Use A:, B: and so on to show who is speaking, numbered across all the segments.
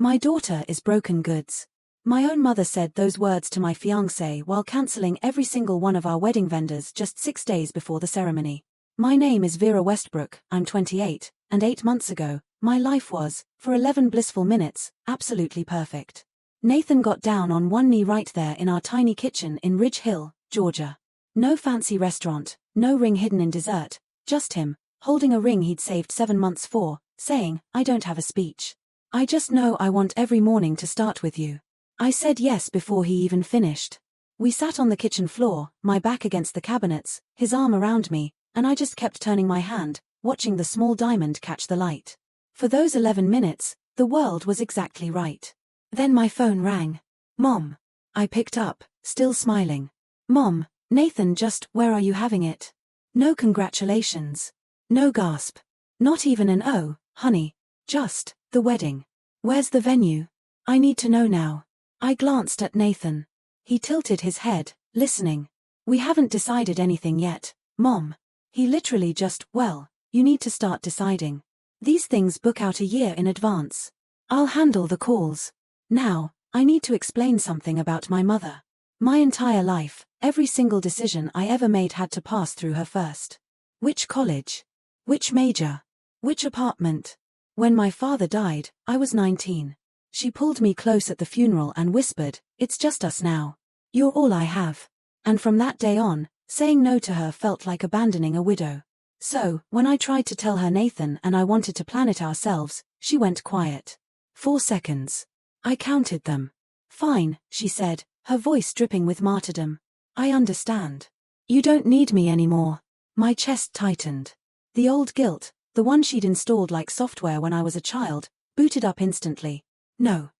A: My daughter is broken goods. My own mother said those words to my fiancé while cancelling every single one of our wedding vendors just 6 days before the ceremony. My name is Vera Westbrook, I'm 28, and 8 months ago, my life was, for 11 blissful minutes, absolutely perfect. Nathan got down on one knee right there in our tiny kitchen in Ridge Hill, Georgia. No fancy restaurant, no ring hidden in dessert, just him, holding a ring he'd saved 7 months for, saying, "I don't have a speech. I just know I want every morning to start with you." I said yes before he even finished. We sat on the kitchen floor, my back against the cabinets, his arm around me, and I just kept turning my hand, watching the small diamond catch the light. For those 11 minutes, the world was exactly right. Then my phone rang. "Mom." I picked up, still smiling. "Mom, Nathan just, where are you having it?" No congratulations. No gasp. Not even an "oh, honey." Just, the wedding. "Where's the venue? I need to know now." I glanced at Nathan. He tilted his head, listening. "We haven't decided anything yet, Mom." He literally just, "Well, you need to start deciding. These things book out a year in advance. I'll handle the calls. Now, I need to explain something about my mother. My entire life, every single decision I ever made had to pass through her first. Which college? Which major? Which apartment? When my father died, I was 19. She pulled me close at the funeral and whispered, "It's just us now. You're all I have." And from that day on, saying no to her felt like abandoning a widow. So, when I tried to tell her Nathan and I wanted to plan it ourselves, she went quiet. 4 seconds. I counted them. "Fine," she said, her voice dripping with martyrdom. "I understand. You don't need me anymore." My chest tightened. The old guilt, the one she'd installed like software when I was a child, booted up instantly. "No.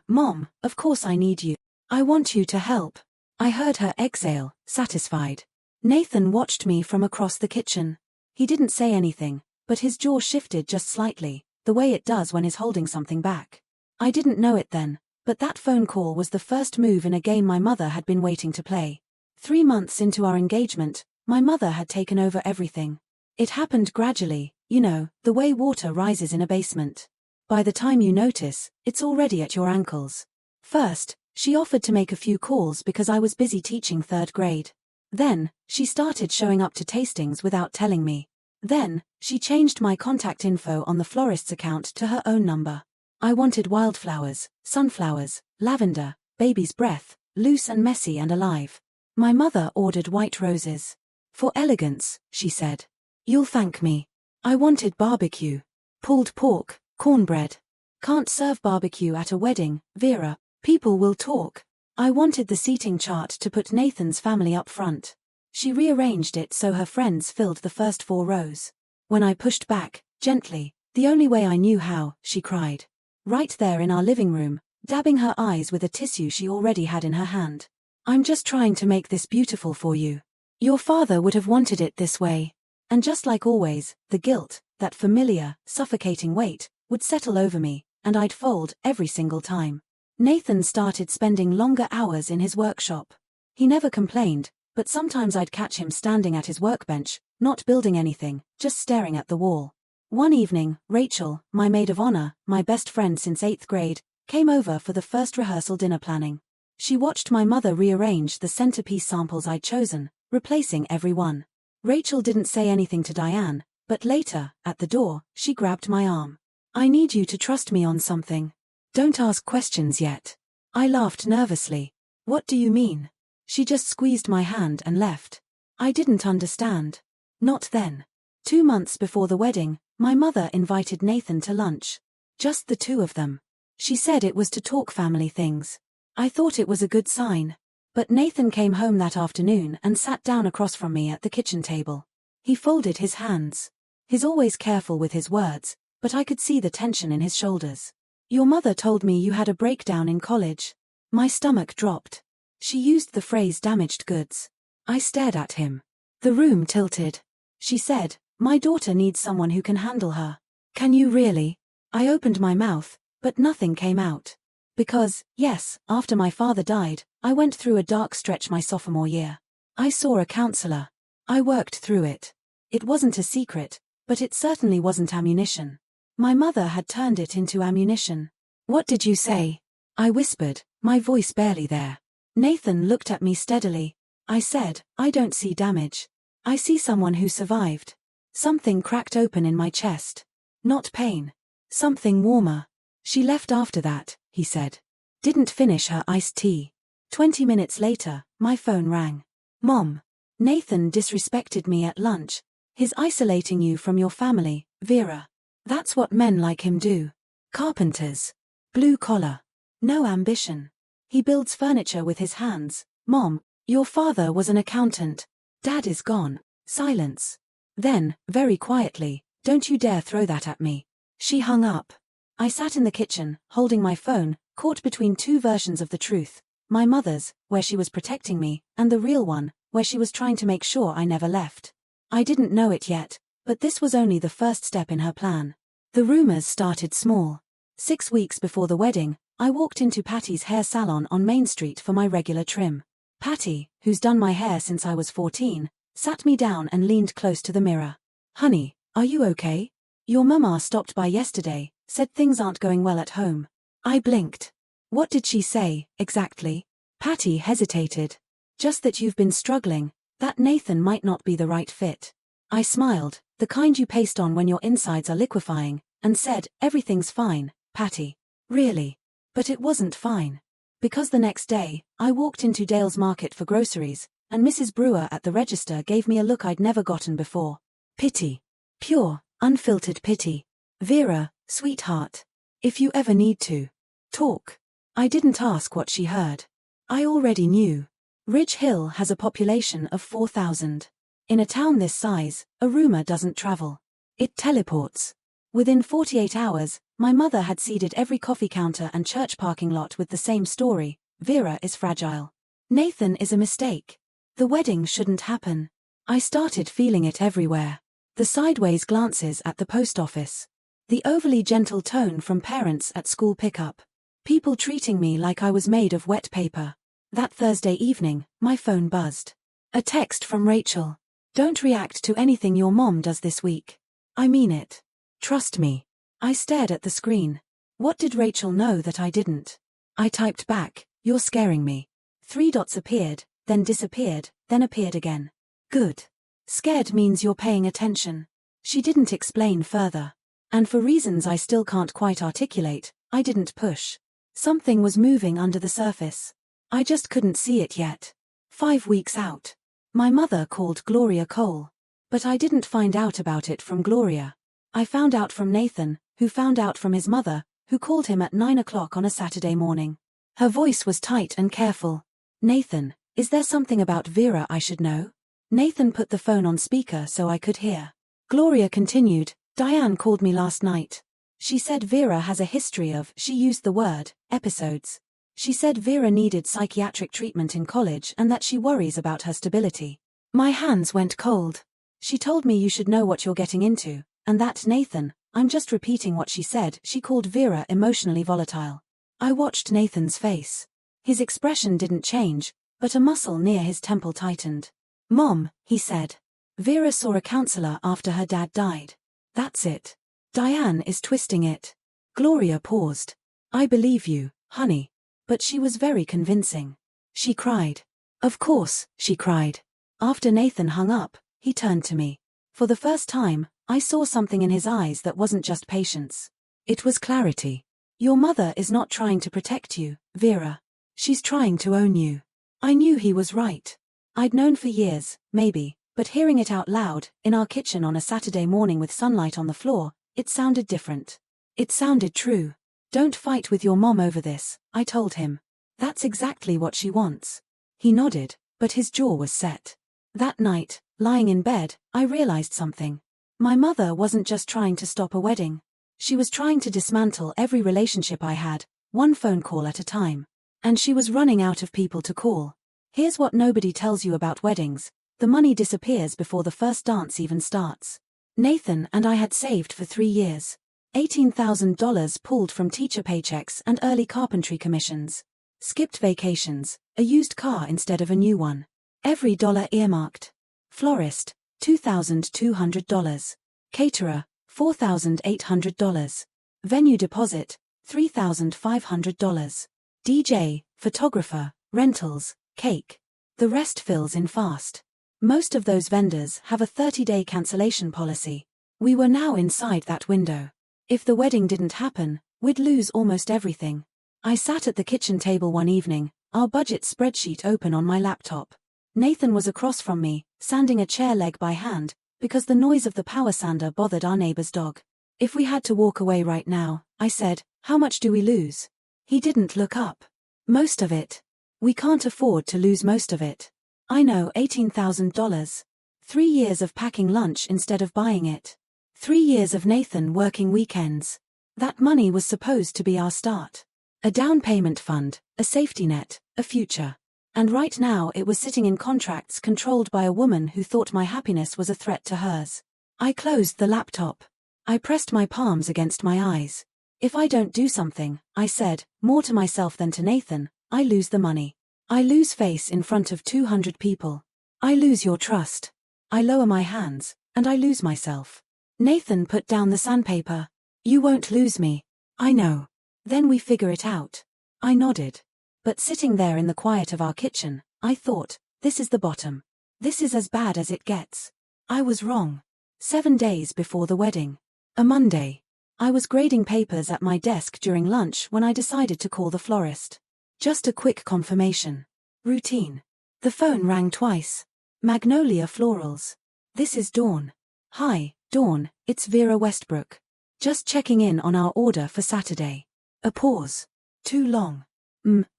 A: Mom, of course I need you. I want you to help." I heard her exhale, satisfied. Nathan watched me from across the kitchen. He didn't say anything, but his jaw shifted just slightly, the way it does when he's holding something back. I didn't know it then, but that phone call was the first move in a game my mother had been waiting to play. 3 months into our engagement, my mother had taken over everything. It happened gradually, you know, the way water rises in a basement. By the time you notice, it's already at your ankles. First, she offered to make a few calls because I was busy teaching 3rd grade. Then, she started showing up to tastings without telling me. Then, she changed my contact info on the florist's account to her own number. I wanted wildflowers, sunflowers, lavender, baby's breath, loose and messy and alive. My mother ordered white roses. "For elegance," she said. "You'll thank me." I wanted barbecue. Pulled pork, cornbread. "Can't serve barbecue at a wedding, Vera. People will talk." I wanted the seating chart to put Nathan's family up front. She rearranged it so her friends filled the first 4 rows. When I pushed back, gently, the only way I knew how, she cried. Right there in our living room, dabbing her eyes with a tissue she already had in her hand. "I'm just trying to make this beautiful for you. Your father would have wanted it this way." And just like always, the guilt, that familiar, suffocating weight, would settle over me, and I'd fold every single time. Nathan started spending longer hours in his workshop. He never complained, but sometimes I'd catch him standing at his workbench, not building anything, just staring at the wall. One evening, Rachel, my maid of honor, my best friend since 8th grade, came over for the first rehearsal dinner planning. She watched my mother rearrange the centerpiece samples I'd chosen, replacing every one. Rachel didn't say anything to Diane, but later, at the door, she grabbed my arm. "I need you to trust me on something. Don't ask questions yet." I laughed nervously. "What do you mean?" She just squeezed my hand and left. I didn't understand. Not then. 2 months before the wedding, my mother invited Nathan to lunch. Just the 2 of them. She said it was to talk family things. I thought it was a good sign. But Nathan came home that afternoon and sat down across from me at the kitchen table. He folded his hands. He's always careful with his words, but I could see the tension in his shoulders. "Your mother told me you had a breakdown in college." My stomach dropped. She used the phrase damaged goods. I stared at him. The room tilted. She said, "My daughter needs someone who can handle her." "Can you really?" I opened my mouth, but nothing came out. Because, yes, after my father died, I went through a dark stretch my sophomore year. I saw a counselor. I worked through it. It wasn't a secret, but it certainly wasn't ammunition. My mother had turned it into ammunition. What did you say? I whispered, my voice barely there. Nathan looked at me steadily. I said, I don't see damage. I see someone who survived. Something cracked open in my chest. Not pain. Something warmer. She left after that, he said. Didn't finish her iced tea. 20 minutes later, my phone rang. Mom. Nathan disrespected me at lunch. He's isolating you from your family, Vera. That's what men like him do. Carpenters. Blue collar. No ambition. He builds furniture with his hands. Mom, your father was an accountant. Dad is gone. Silence. Then, very quietly, don't you dare throw that at me. She hung up. I sat in the kitchen, holding my phone, caught between two versions of the truth. My mother's, where she was protecting me, and the real one, where she was trying to make sure I never left. I didn't know it yet, but this was only the first step in her plan. The rumors started small. 6 weeks before the wedding, I walked into Patty's hair salon on Main Street for my regular trim. Patty, who's done my hair since I was 14, sat me down and leaned close to the mirror. Honey, are you okay? Your mama stopped by yesterday, said things aren't going well at home. I blinked. What did she say, exactly? Patty hesitated. Just that you've been struggling, that Nathan might not be the right fit. I smiled, the kind you paste on when your insides are liquefying, and said, everything's fine, Patty. Really? But it wasn't fine. Because the next day, I walked into Dale's Market for groceries, and Mrs. Brewer at the register gave me a look I'd never gotten before. Pity. Pure, unfiltered pity. Vera, sweetheart. If you ever need to talk. I didn't ask what she heard. I already knew. Ridge Hill has a population of 4,000. In a town this size, a rumor doesn't travel. It teleports. Within 48 hours, my mother had seeded every coffee counter and church parking lot with the same story: Vera is fragile. Nathan is a mistake. The wedding shouldn't happen. I started feeling it everywhere. The sideways glances at the post office. The overly gentle tone from parents at school pickup. People treating me like I was made of wet paper. That Thursday evening, my phone buzzed. A text from Rachel. Don't react to anything your mom does this week. I mean it. Trust me. I stared at the screen. What did Rachel know that I didn't? I typed back, you're scaring me. 3 dots appeared, then disappeared, then appeared again. Good. Scared means you're paying attention. She didn't explain further. And for reasons I still can't quite articulate, I didn't push. Something was moving under the surface. I just couldn't see it yet. 5 weeks out. My mother called Gloria Cole. But I didn't find out about it from Gloria. I found out from Nathan, who found out from his mother, who called him at 9 o'clock on a Saturday morning. Her voice was tight and careful. Nathan, is there something about Vera I should know? Nathan put the phone on speaker so I could hear. Gloria continued, Diane called me last night. She said Vera has a history of, she used the word, episodes. She said Vera needed psychiatric treatment in college and that she worries about her stability. My hands went cold. She told me you should know what you're getting into, and that Nathan, I'm just repeating what she said, she called Vera emotionally volatile. I watched Nathan's face. His expression didn't change, but a muscle near his temple tightened. Mom, he said. Vera saw a counselor after her dad died. That's it. Diane is twisting it. Gloria paused. I believe you, honey. But she was very convincing. She cried. Of course, she cried. After Nathan hung up, he turned to me. For the first time, I saw something in his eyes that wasn't just patience. It was clarity. Your mother is not trying to protect you, Vera. She's trying to own you. I knew he was right. I'd known for years, maybe, but hearing it out loud, in our kitchen on a Saturday morning with sunlight on the floor, it sounded different. It sounded true. Don't fight with your mom over this, I told him. That's exactly what she wants. He nodded, but his jaw was set. That night, lying in bed, I realized something. My mother wasn't just trying to stop a wedding. She was trying to dismantle every relationship I had, one phone call at a time. And she was running out of people to call. Here's what nobody tells you about weddings. The money disappears before the first dance even starts. Nathan and I had saved for 3 years. $18,000 pulled from teacher paychecks and early carpentry commissions. Skipped vacations, a used car instead of a new one. Every dollar earmarked. Florist, $2,200. Caterer, $4,800. Venue deposit, $3,500. DJ, photographer, rentals, cake. The rest fills in fast. Most of those vendors have a 30-day cancellation policy. We were now inside that window. If the wedding didn't happen, we'd lose almost everything. I sat at the kitchen table one evening, our budget spreadsheet open on my laptop. Nathan was across from me, sanding a chair leg by hand, because the noise of the power sander bothered our neighbor's dog. If we had to walk away right now, I said, how much do we lose? He didn't look up. Most of it. We can't afford to lose most of it. I know, $18,000. 3 years of packing lunch instead of buying it. 3 years of Nathan working weekends. That money was supposed to be our start. A down payment fund, a safety net, a future. And right now it was sitting in contracts controlled by a woman who thought my happiness was a threat to hers. I closed the laptop. I pressed my palms against my eyes. If I don't do something, I said, more to myself than to Nathan, I lose the money. I lose face in front of 200 people. I lose your trust. I lower my hands, and I lose myself. Nathan put down the sandpaper. You won't lose me. I know. Then we figure it out. I nodded. But sitting there in the quiet of our kitchen, I thought, this is the bottom. This is as bad as it gets. I was wrong. 7 days before the wedding. A Monday. I was grading papers at my desk during lunch when I decided to call the florist. Just a quick confirmation. Routine. The phone rang twice. Magnolia Florals. This is Dawn. Hi, Dawn, it's Vera Westbrook. Just checking in on our order for Saturday. A pause. Too long.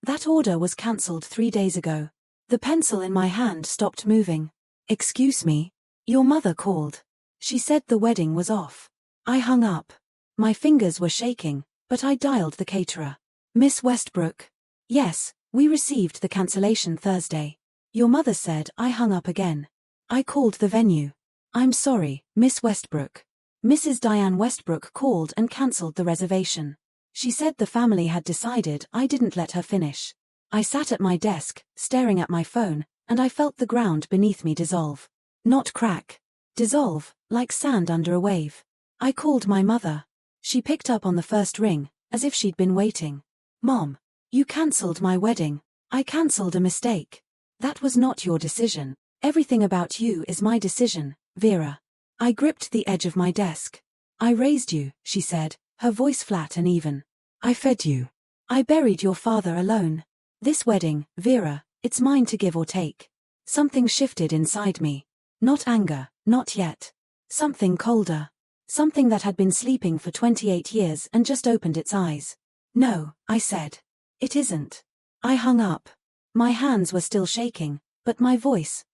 A: That order was cancelled 3 days ago. The pencil in my hand stopped moving. Excuse me. Your mother called. She said the wedding was off. I hung up. My fingers were shaking, but I dialed the caterer. Miss Westbrook. Yes, we received the cancellation Thursday. Your mother said I hung up again. I called the venue. I'm sorry, Miss Westbrook. Mrs. Diane Westbrook called and cancelled the reservation. She said the family had decided I didn't let her finish. I sat at my desk, staring at my phone, and I felt the ground beneath me dissolve. Not crack. Dissolve, like sand under a wave. I called my mother. She picked up on the first ring, as if she'd been waiting. Mom. You cancelled my wedding. I cancelled a mistake. That was not your decision. Everything about you is my decision, Vera. I gripped the edge of my desk. I raised you, she said, her voice flat and even. I fed you. I buried your father alone. This wedding, Vera, it's mine to give or take. Something shifted inside me. Not anger, not yet. Something colder. Something that had been sleeping for 28 years and just opened its eyes. No, I said. It isn't. I hung up. My hands were still shaking, but my voice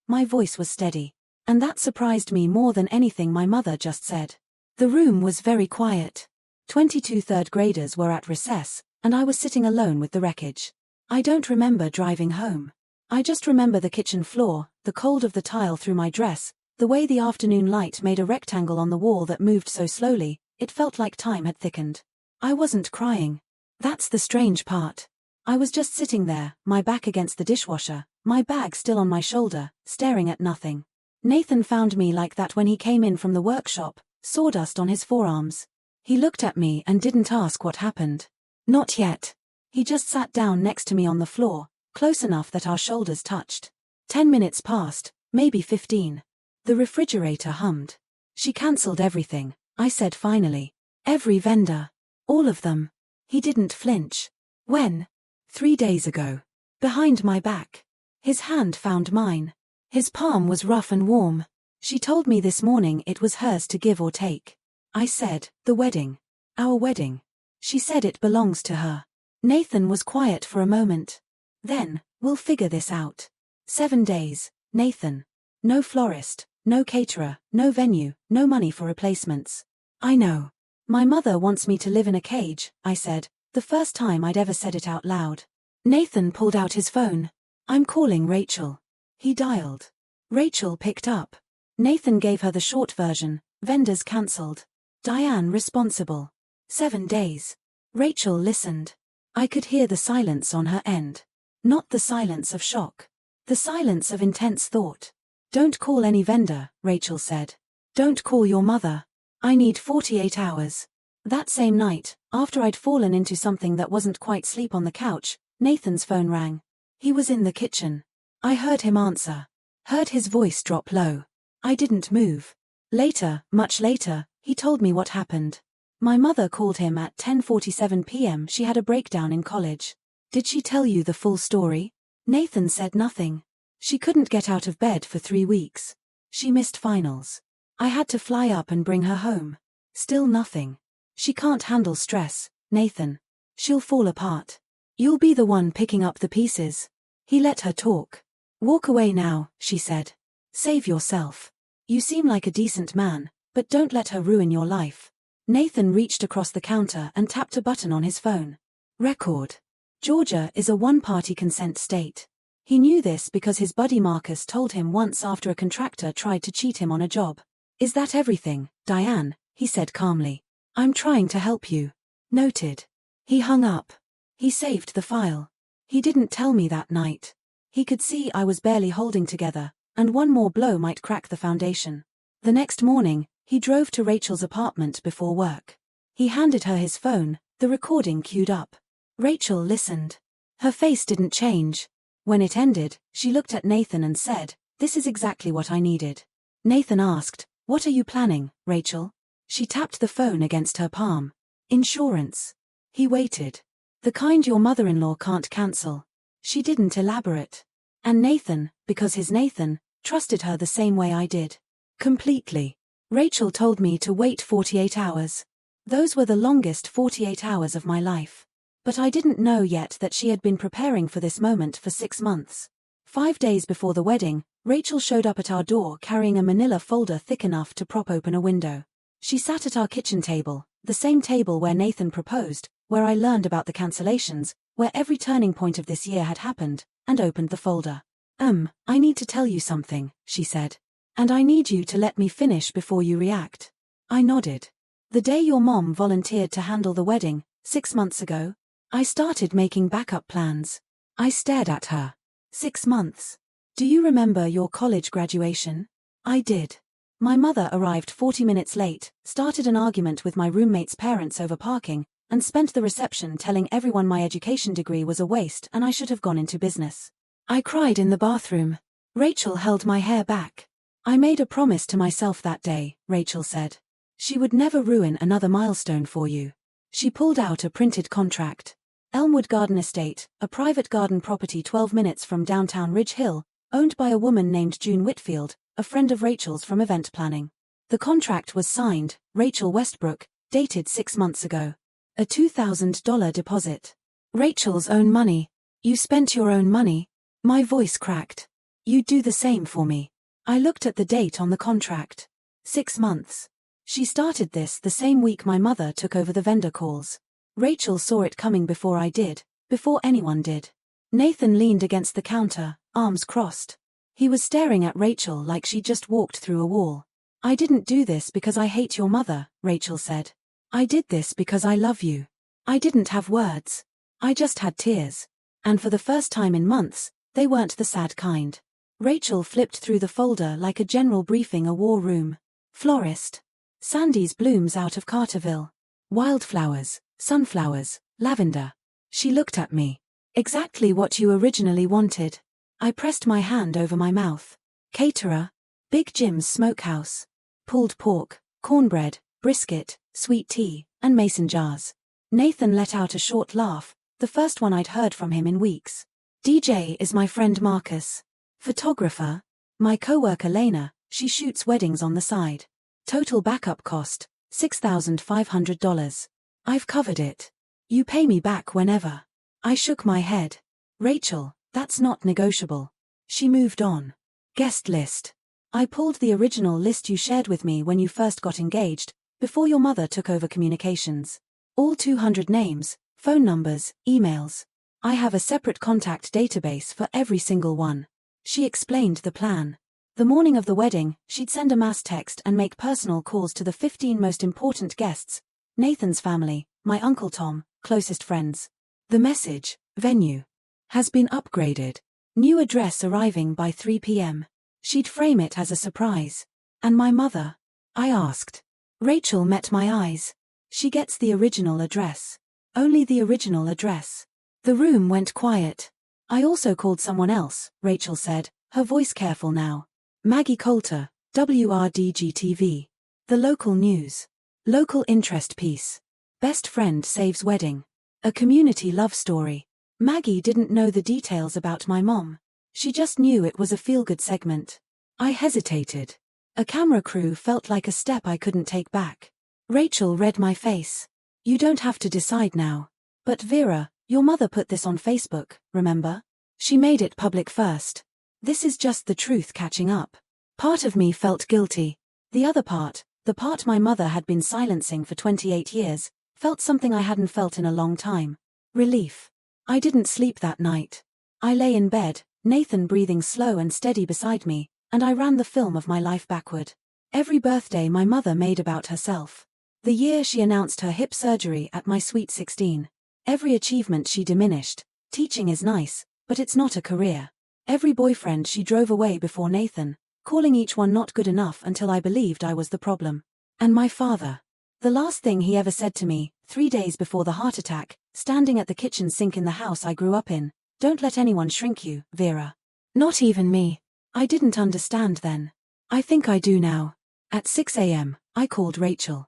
A: was steady. And that surprised me more than anything my mother just said. The room was very quiet. 22 third graders were at recess, and I was sitting alone with the wreckage. I don't remember driving home. I just remember the kitchen floor, the cold of the tile through my dress, the way the afternoon light made a rectangle on the wall that moved so slowly, it felt like time had thickened. I wasn't crying. That's the strange part. I was just sitting there, my back against the dishwasher, my bag still on my shoulder, staring at nothing. Nathan found me like that when he came in from the workshop, sawdust on his forearms. He looked at me and didn't ask what happened. Not yet. He just sat down next to me on the floor, close enough that our shoulders touched. 10 minutes passed, maybe 15. The refrigerator hummed. She cancelled everything, I said finally. Every vendor. All of them. He didn't flinch. When? 3 days ago. Behind my back. His hand found mine. His palm was rough and warm. She told me this morning it was hers to give or take. I said, the wedding. Our wedding. She said it belongs to her. Nathan was quiet for a moment. Then, we'll figure this out. 7 days, Nathan. No florist, no caterer, no venue, no money for replacements. I know. My mother wants me to live in a cage, I said, the first time I'd ever said it out loud. Nathan pulled out his phone. I'm calling Rachel. He dialed. Rachel picked up. Nathan gave her the short version, vendors cancelled. Diane responsible. 7 days. Rachel listened. I could hear the silence on her end. Not the silence of shock. The silence of intense thought. Don't call any vendor, Rachel said. Don't call your mother. I need 48 hours. That same night, After I'd fallen into something that wasn't quite sleep on the couch, Nathan's phone rang. He was in the kitchen. I heard him answer. Heard his voice drop low. I didn't move. Later, much later, he told me what happened. My mother called him at 10:47 p.m. She had a breakdown in college. Did she tell you the full story? Nathan said nothing. She couldn't get out of bed for 3 weeks. She missed finals. I had to fly up and bring her home. Still nothing. She can't handle stress, Nathan. She'll fall apart. You'll be the one picking up the pieces. He let her talk. Walk away now, she said. Save yourself. You seem like a decent man, but don't let her ruin your life. Nathan reached across the counter and tapped a button on his phone. Record. Georgia is a one-party consent state. He knew this because his buddy Marcus told him once after a contractor tried to cheat him on a job. Is that everything, Diane? He said calmly. I'm trying to help you. Noted. He hung up. He saved the file. He didn't tell me that night. He could see I was barely holding together, and one more blow might crack the foundation. The next morning, he drove to Rachel's apartment before work. He handed her his phone, the recording queued up. Rachel listened. Her face didn't change. When it ended, she looked at Nathan and said, "This is exactly what I needed." Nathan asked, "What are you planning, Rachel?" She tapped the phone against her palm. "Insurance." He waited. "The kind your mother-in-law can't cancel." She didn't elaborate. And Nathan, because he's Nathan, trusted her the same way I did. Completely. Rachel told me to wait 48 hours. Those were the longest 48 hours of my life. But I didn't know yet that she had been preparing for this moment for 6 months. 5 days before the wedding, Rachel showed up at our door carrying a manila folder thick enough to prop open a window. She sat at our kitchen table, the same table where Nathan proposed, where I learned about the cancellations, where every turning point of this year had happened, and opened the folder. I need to tell you something," she said. "And I need you to let me finish before you react." I nodded. "The day your mom volunteered to handle the wedding, 6 months ago, I started making backup plans." I stared at her. 6 months. "Do you remember your college graduation?" I did. My mother arrived 40 minutes late, started an argument with my roommate's parents over parking, and spent the reception telling everyone my education degree was a waste and I should have gone into business. I cried in the bathroom. Rachel held my hair back. "I made a promise to myself that day," Rachel said. "She would never ruin another milestone for you." She pulled out a printed contract. Elmwood Garden Estate, a private garden property 12 minutes from downtown Ridge Hill, owned by a woman named June Whitfield, a friend of Rachel's from event planning. The contract was signed, Rachel Westbrook, dated 6 months ago. A $2,000 deposit. Rachel's own money. "You spent your own money?" My voice cracked. "You'd do the same for me." I looked at the date on the contract. 6 months. She started this the same week my mother took over the vendor calls. Rachel saw it coming before I did, before anyone did. Nathan leaned against the counter, arms crossed. He was staring at Rachel like she'd just walked through a wall. "I didn't do this because I hate your mother," Rachel said. "I did this because I love you." I didn't have words. I just had tears. And for the first time in months, they weren't the sad kind. Rachel flipped through the folder like a general briefing a war room. Florist. Sandy's blooms out of Carterville. Wildflowers, sunflowers, lavender. She looked at me. "Exactly what you originally wanted." I pressed my hand over my mouth. "Caterer. Big Jim's Smokehouse. Pulled pork, cornbread, brisket, sweet tea, and mason jars." Nathan let out a short laugh, the first one I'd heard from him in weeks. "DJ is my friend Marcus. Photographer. My coworker Lena, she shoots weddings on the side. Total backup cost, $6,500. I've covered it. You pay me back whenever." I shook my head. "Rachel, that's not negotiable." She moved on. "Guest list. I pulled the original list you shared with me when you first got engaged, before your mother took over communications. All 200 names, phone numbers, emails. I have a separate contact database for every single one." She explained the plan. The morning of the wedding, she'd send a mass text and make personal calls to the 15 most important guests, Nathan's family, my Uncle Tom, closest friends. The message, venue, has been upgraded. New address arriving by 3 p.m. She'd frame it as a surprise. "And my mother?" I asked. Rachel met my eyes. She gets the original address. Only the original address. The room went quiet. I also called someone else, Rachel said, her voice careful now. Maggie Coulter, WRDG-TV. The local news. Local interest piece. Best friend saves wedding. A community love story. Maggie didn't know the details about my mom. She just knew it was a feel-good segment. I hesitated. A camera crew felt like a step I couldn't take back. Rachel read my face. You don't have to decide now. But Vera, your mother put this on Facebook, remember? She made it public first. This is just the truth catching up. Part of me felt guilty. The other part, the part my mother had been silencing for 28 years, felt something I hadn't felt in a long time. Relief. I didn't sleep that night. I lay in bed, Nathan breathing slow and steady beside me, and I ran the film of my life backward. Every birthday my mother made about herself. The year she announced her hip surgery at my sweet 16. Every achievement she diminished. Teaching is nice, but it's not a career. Every boyfriend she drove away before Nathan, calling each one not good enough until I believed I was the problem. And my father. The last thing he ever said to me, 3 days before the heart attack, standing at the kitchen sink in the house I grew up in, "Don't let anyone shrink you, Vera." Not even me. I didn't understand then. I think I do now. At 6 a.m., I called Rachel.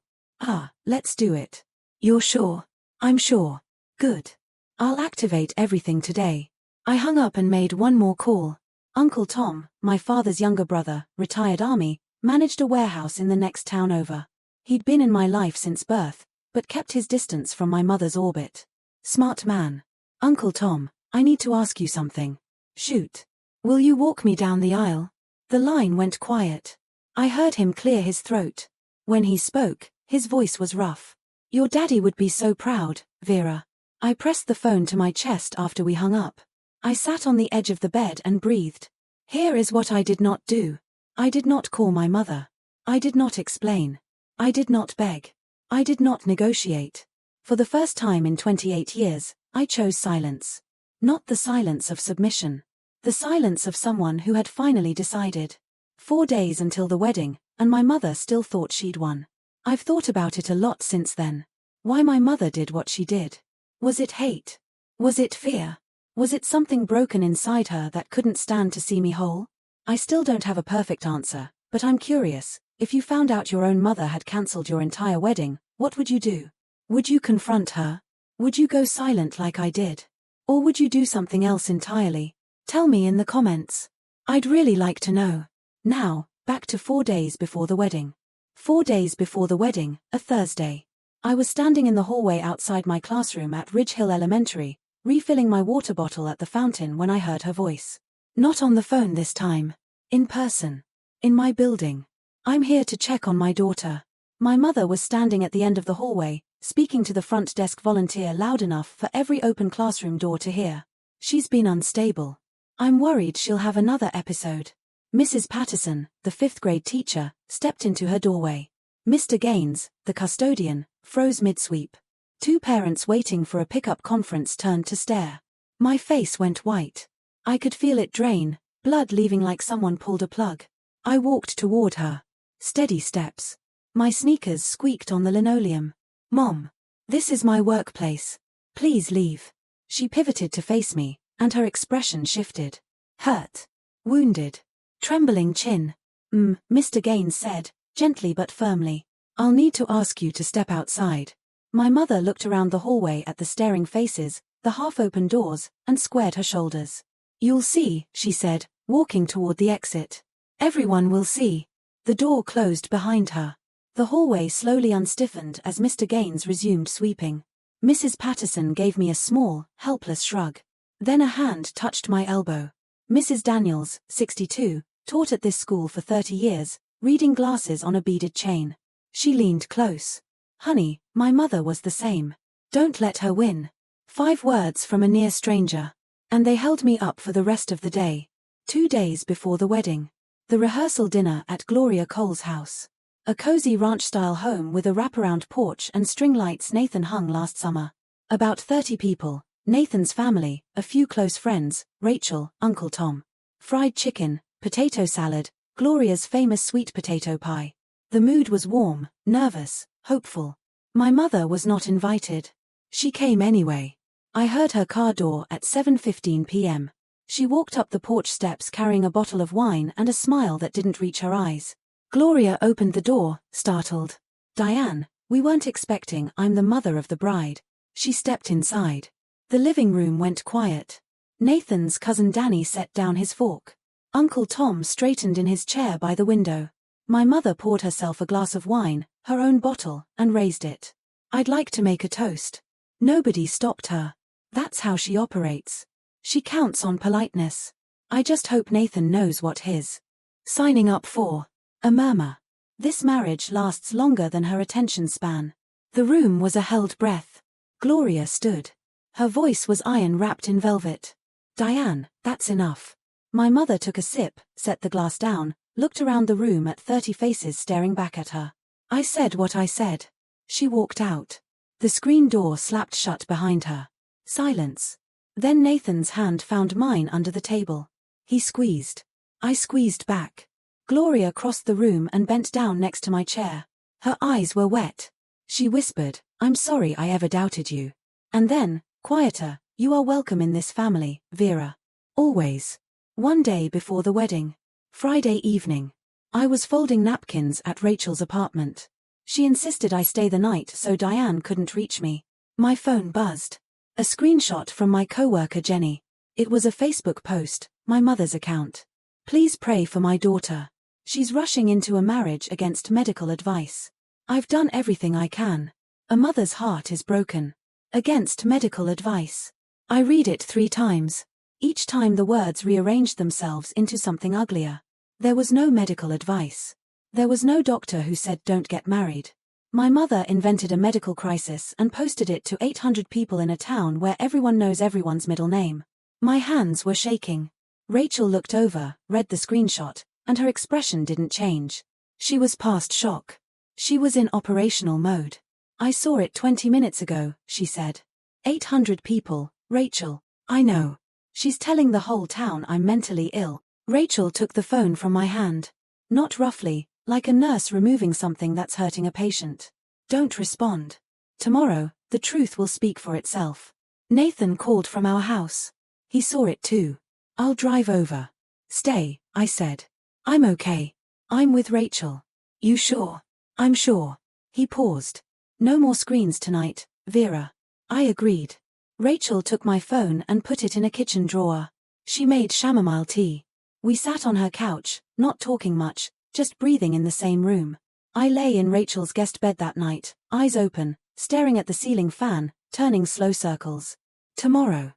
A: Let's do it. You're sure? I'm sure. Good. I'll activate everything today. I hung up and made one more call. Uncle Tom, my father's younger brother, retired Army, managed a warehouse in the next town over. He'd been in my life since birth, but kept his distance from my mother's orbit. Smart man. Uncle Tom, I need to ask you something. Shoot. Will you walk me down the aisle? The line went quiet. I heard him clear his throat. When he spoke, his voice was rough. Your daddy would be so proud, Vera. I pressed the phone to my chest after we hung up. I sat on the edge of the bed and breathed. Here is what I did not do. I did not call my mother. I did not explain. I did not beg. I did not negotiate. For the first time in 28 years, I chose silence. Not the silence of submission. The silence of someone who had finally decided. 4 days until the wedding, and my mother still thought she'd won. I've thought about it a lot since then. Why my mother did what she did. Was it hate? Was it fear? Was it something broken inside her that couldn't stand to see me whole? I still don't have a perfect answer, but I'm curious. If you found out your own mother had cancelled your entire wedding, what would you do? Would you confront her? Would you go silent like I did? Or would you do something else entirely? Tell me in the comments. I'd really like to know. Now, back to 4 days before the wedding. 4 days before the wedding, a Thursday. I was standing in the hallway outside my classroom at Ridge Hill Elementary, refilling my water bottle at the fountain when I heard her voice. Not on the phone this time. In person. In my building. I'm here to check on my daughter. My mother was standing at the end of the hallway, speaking to the front desk volunteer loud enough for every open classroom door to hear. She's been unstable. I'm worried she'll have another episode. Mrs. Patterson, the 5th grade teacher, stepped into her doorway. Mr. Gaines, the custodian, froze mid-sweep. 2 parents waiting for a pickup conference turned to stare. My face went white. I could feel it drain, blood leaving like someone pulled a plug. I walked toward her. Steady steps. My sneakers squeaked on the linoleum. Mom. This is my workplace. Please leave. She pivoted to face me, and her expression shifted. Hurt. Wounded. Trembling chin. Mr. Gaines said, gently but firmly. I'll need to ask you to step outside. My mother looked around the hallway at the staring faces, the half-open doors, and squared her shoulders. You'll see, she said, walking toward the exit. Everyone will see. The door closed behind her. The hallway slowly unstiffened as Mr. Gaines resumed sweeping. Mrs. Patterson gave me a small, helpless shrug. Then a hand touched my elbow. Mrs. Daniels, 62, taught at this school for 30 years, reading glasses on a beaded chain. She leaned close. Honey, my mother was the same. Don't let her win. 5 words from a near stranger. And they held me up for the rest of the day. 2 days before the wedding. The rehearsal dinner at Gloria Cole's house. A cozy ranch-style home with a wraparound porch and string lights Nathan hung last summer. About 30 people, Nathan's family, a few close friends, Rachel, Uncle Tom. Fried chicken, potato salad, Gloria's famous sweet potato pie. The mood was warm, nervous, hopeful. My mother was not invited. She came anyway. I heard her car door at 7:15 p.m. She walked up the porch steps carrying a bottle of wine and a smile that didn't reach her eyes. Gloria opened the door, startled. "Diane, we weren't expecting. I'm the mother of the bride." She stepped inside. The living room went quiet. Nathan's cousin Danny set down his fork. Uncle Tom straightened in his chair by the window. My mother poured herself a glass of wine, her own bottle, and raised it. "I'd like to make a toast." Nobody stopped her. That's how she operates. She counts on politeness. "I just hope Nathan knows what he's signing up for." A murmur. This marriage lasts longer than her attention span. The room was a held breath. Gloria stood. Her voice was iron wrapped in velvet. "Diane, that's enough." My mother took a sip, set the glass down, looked around the room at 30 faces staring back at her. "I said what I said." She walked out. The screen door slapped shut behind her. Silence. Then Nathan's hand found mine under the table. He squeezed. I squeezed back. Gloria crossed the room and bent down next to my chair. Her eyes were wet. She whispered, "I'm sorry I ever doubted you." And then, quieter, "You are welcome in this family, Vera. Always." One day before the wedding. Friday evening. I was folding napkins at Rachel's apartment. She insisted I stay the night so Diane couldn't reach me. My phone buzzed. A screenshot from my coworker Jenny. It was a Facebook post, my mother's account. "Please pray for my daughter. She's rushing into a marriage against medical advice. I've done everything I can. A mother's heart is broken. Against medical advice." I read it 3 times. Each time the words rearranged themselves into something uglier. There was no medical advice. There was no doctor who said don't get married. My mother invented a medical crisis and posted it to 800 people in a town where everyone knows everyone's middle name. My hands were shaking. Rachel looked over, read the screenshot, and her expression didn't change. She was past shock. She was in operational mode. "I saw it 20 minutes ago," she said. 800 people, Rachel. I know. She's telling the whole town I'm mentally ill. Rachel took the phone from my hand. Not roughly, like a nurse removing something that's hurting a patient. "Don't respond. Tomorrow, the truth will speak for itself." Nathan called from our house. He saw it too. "I'll drive over." "Stay," I said. "I'm okay. I'm with Rachel." "You sure?" "I'm sure." He paused. "No more screens tonight, Vera." I agreed. Rachel took my phone and put it in a kitchen drawer. She made chamomile tea. We sat on her couch, not talking much, just breathing in the same room. I lay in Rachel's guest bed that night, eyes open, staring at the ceiling fan, turning slow circles. Tomorrow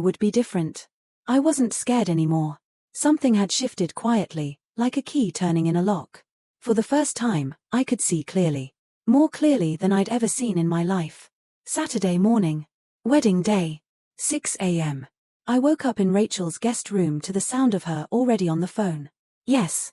A: would be different. I wasn't scared anymore. Something had shifted quietly, like a key turning in a lock. For the first time, I could see clearly. More clearly than I'd ever seen in my life. Saturday morning. Wedding day. 6 a.m. I woke up in Rachel's guest room to the sound of her already on the phone. "Yes,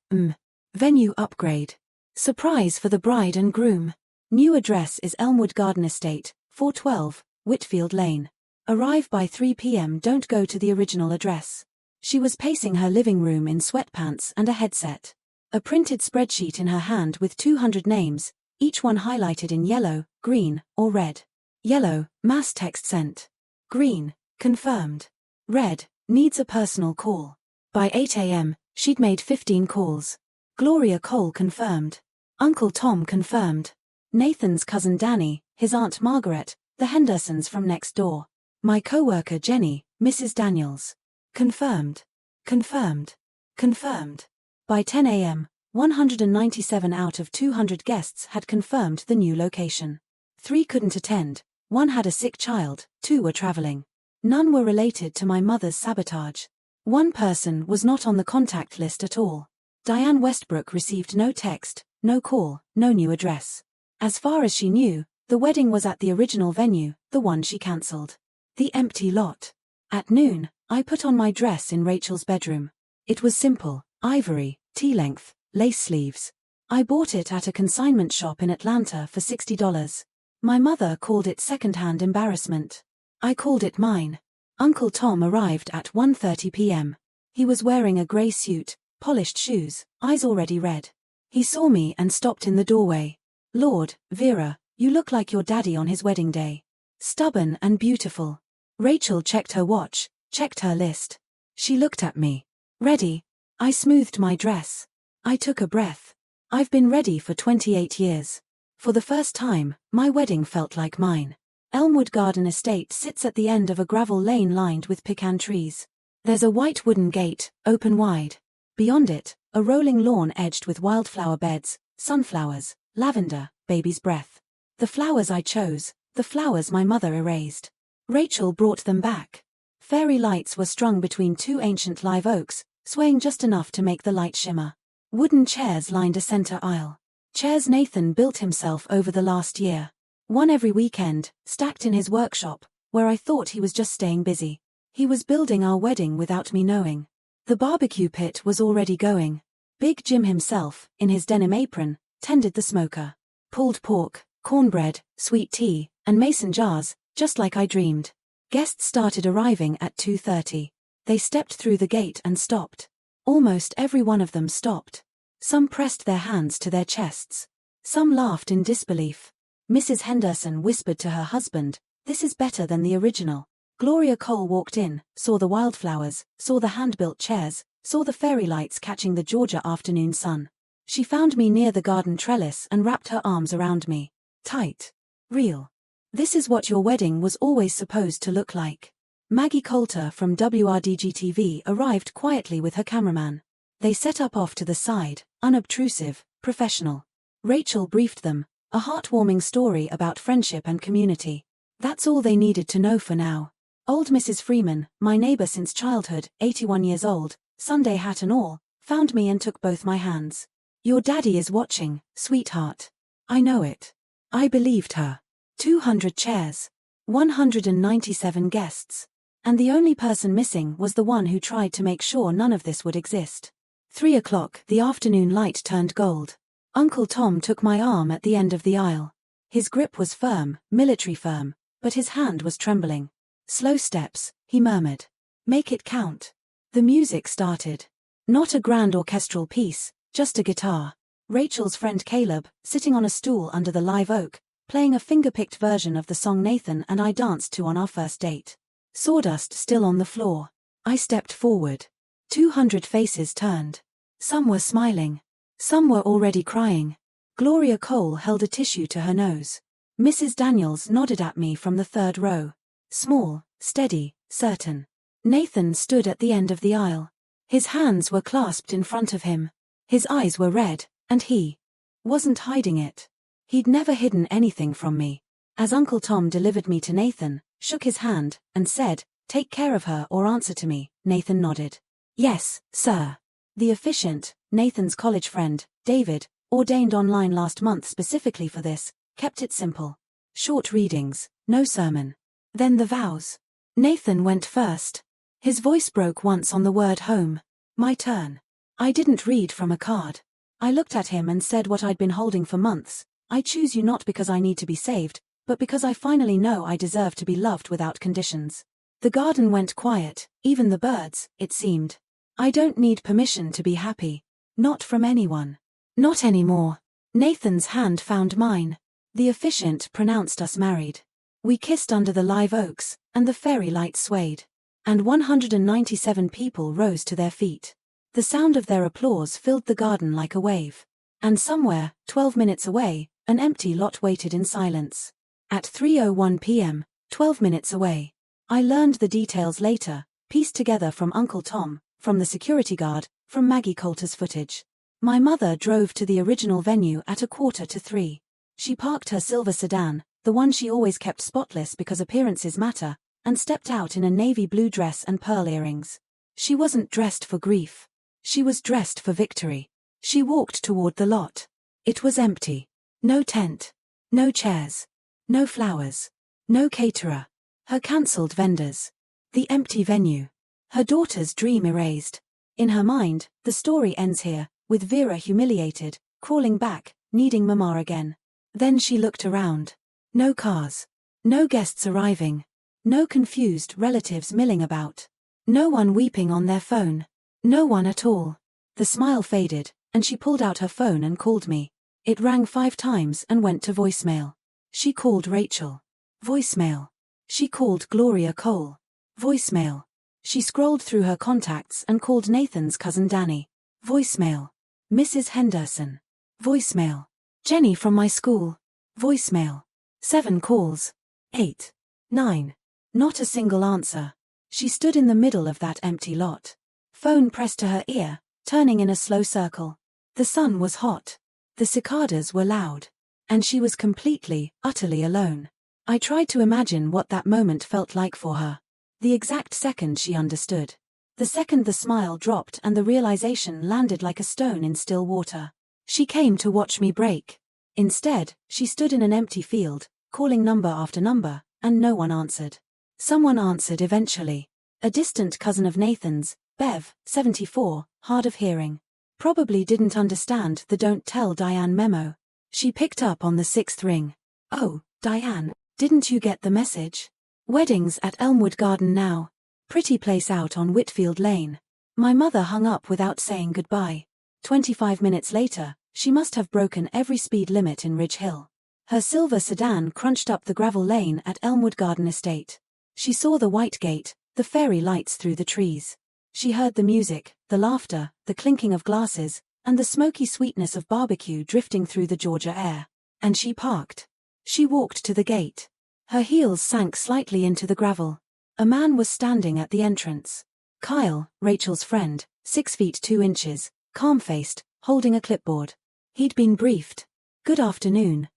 A: venue upgrade. Surprise for the bride and groom. New address is Elmwood Garden Estate, 412, Whitfield Lane. Arrive by 3 p.m. Don't go to the original address." She was pacing her living room in sweatpants and a headset. A printed spreadsheet in her hand with 200 names, each one highlighted in yellow, green, or red. Yellow, mass text sent. Green, confirmed. Red, needs a personal call. By 8 a.m., she'd made 15 calls. Gloria Cole confirmed. Uncle Tom confirmed. Nathan's cousin Danny, his Aunt Margaret, the Hendersons from next door. My coworker Jenny, Mrs. Daniels. Confirmed. Confirmed. Confirmed. By 10 a.m., 197 out of 200 guests had confirmed the new location. 3 couldn't attend, 1 had a sick child, 2 were traveling. None were related to my mother's sabotage. 1 person was not on the contact list at all. Diane Westbrook received no text, no call, no new address. As far as she knew, the wedding was at the original venue, the one she cancelled. The empty lot. At noon, I put on my dress in Rachel's bedroom. It was simple, ivory, tea-length, lace sleeves. I bought it at a consignment shop in Atlanta for $60. My mother called it second-hand embarrassment. I called it mine. Uncle Tom arrived at 1:30 p.m. He was wearing a gray suit, polished shoes, eyes already red. He saw me and stopped in the doorway. "Lord, Vera, You look like your daddy on his wedding day. Stubborn and beautiful. Rachel checked her watch, checked her list. She looked at me. Ready? I smoothed my dress. I took a breath. I've been ready for 28 years. For the first time, my wedding felt like mine. Elmwood Garden Estate sits at the end of a gravel lane lined with pecan trees. There's a white wooden gate, open wide. Beyond it, a rolling lawn edged with wildflower beds, sunflowers, lavender, baby's breath. The flowers I chose, the flowers my mother erased. Rachel brought them back. Fairy lights were strung between two ancient live oaks, swaying just enough to make the light shimmer. Wooden chairs lined a center aisle. Chairs Nathan built himself over the last year. One every weekend, stacked in his workshop, where I thought he was just staying busy. He was building our wedding without me knowing. The barbecue pit was already going. Big Jim himself, in his denim apron, tended the smoker. Pulled pork, cornbread, sweet tea, and mason jars, just like I dreamed. Guests started arriving at 2:30. They stepped through the gate and stopped. Almost every one of them stopped. Some pressed their hands to their chests. Some laughed in disbelief. Mrs. Henderson whispered to her husband, "This is better than the original." Gloria Cole walked in, saw the wildflowers, saw the hand-built chairs, saw the fairy lights catching the Georgia afternoon sun. She found me near the garden trellis and wrapped her arms around me. Tight. Real. This is what your wedding was always supposed to look like. Maggie Coulter from WRDG-TV arrived quietly with her cameraman. They set up off to the side, unobtrusive, professional. Rachel briefed them, a heartwarming story about friendship and community. That's all they needed to know for now. Old Mrs. Freeman, my neighbor since childhood, 81 years old, Sunday hat and all, found me and took both my hands. "Your daddy is watching, sweetheart." I know it. I believed her. 200 chairs. 197 guests. And the only person missing was the one who tried to make sure none of this would exist. 3 o'clock, the afternoon light turned gold. Uncle Tom took my arm at the end of the aisle. His grip was firm, military firm, but his hand was trembling. "Slow steps," he murmured. "Make it count." The music started. Not a grand orchestral piece, just a guitar. Rachel's friend Caleb, sitting on a stool under the live oak, playing a finger-picked version of the song Nathan and I danced to on our first date. Sawdust still on the floor. I stepped forward. 200 faces turned. Some were smiling. Some were already crying. Gloria Cole held a tissue to her nose. Mrs. Daniels nodded at me from the third row. Small, steady, certain. Nathan stood at the end of the aisle. His hands were clasped in front of him. His eyes were red, and he wasn't hiding it. He'd never hidden anything from me. As Uncle Tom delivered me to Nathan, shook his hand, and said, "Take care of her or answer to me," Nathan nodded. "Yes, sir." The officiant, Nathan's college friend, David, ordained online last month specifically for this, kept it simple. Short readings, no sermon. Then the vows. Nathan went first. His voice broke once on the word home. My turn. I didn't read from a card. I looked at him and said what I'd been holding for months. "I choose you not because I need to be saved, but because I finally know I deserve to be loved without conditions." The garden went quiet, even the birds, it seemed. I don't need permission to be happy. Not from anyone. Not anymore. Nathan's hand found mine. The officiant pronounced us married. We kissed under the live oaks, and the fairy lights swayed. And 197 people rose to their feet. The sound of their applause filled the garden like a wave. And somewhere, 12 minutes away, an empty lot waited in silence. At 3:01 p.m., 12 minutes away. I learned the details later, pieced together from Uncle Tom, from the security guard, from Maggie Coulter's footage. My mother drove to the original venue at 2:45. She parked her silver sedan, the one she always kept spotless because appearances matter, and stepped out in a navy blue dress and pearl earrings. She wasn't dressed for grief. She was dressed for victory. She walked toward the lot. It was empty. No tent. No chairs. No flowers. No caterer. Her cancelled vendors. The empty venue. Her daughter's dream erased. In her mind, the story ends here, with Vera humiliated, crawling back, needing Mama again. Then she looked around. No cars. No guests arriving. No confused relatives milling about. No one weeping on their phone. No one at all. The smile faded, and she pulled out her phone and called me. It rang 5 times and went to voicemail. She called Rachel. Voicemail. She called Gloria Cole. Voicemail. She scrolled through her contacts and called Nathan's cousin Danny. Voicemail. Mrs. Henderson. Voicemail. Jenny from my school. Voicemail. 7 calls. 8. 9. Not a single answer. She stood in the middle of that empty lot. Phone pressed to her ear, turning in a slow circle. The sun was hot. The cicadas were loud. And she was completely, utterly alone. I tried to imagine what that moment felt like for her. The exact second she understood. The second the smile dropped and the realization landed like a stone in still water. She came to watch me break. Instead, she stood in an empty field, calling number after number, and no one answered. Someone answered eventually. A distant cousin of Nathan's, Bev, 74, hard of hearing. Probably didn't understand the "Don't Tell Diane" memo. She picked up on the 6th ring. "Oh, Diane, didn't you get the message? Weddings at Elmwood Garden now. Pretty place out on Whitfield Lane." My mother hung up without saying goodbye. 25 minutes later, she must have broken every speed limit in Ridge Hill. Her silver sedan crunched up the gravel lane at Elmwood Garden Estate. She saw the white gate, the fairy lights through the trees. She heard the music, the laughter, the clinking of glasses, and the smoky sweetness of barbecue drifting through the Georgia air. And she parked. She walked to the gate. Her heels sank slightly into the gravel. A man was standing at the entrance. Kyle, Rachel's friend, 6 feet 2 inches, calm-faced, holding a clipboard. He'd been briefed. "Good afternoon,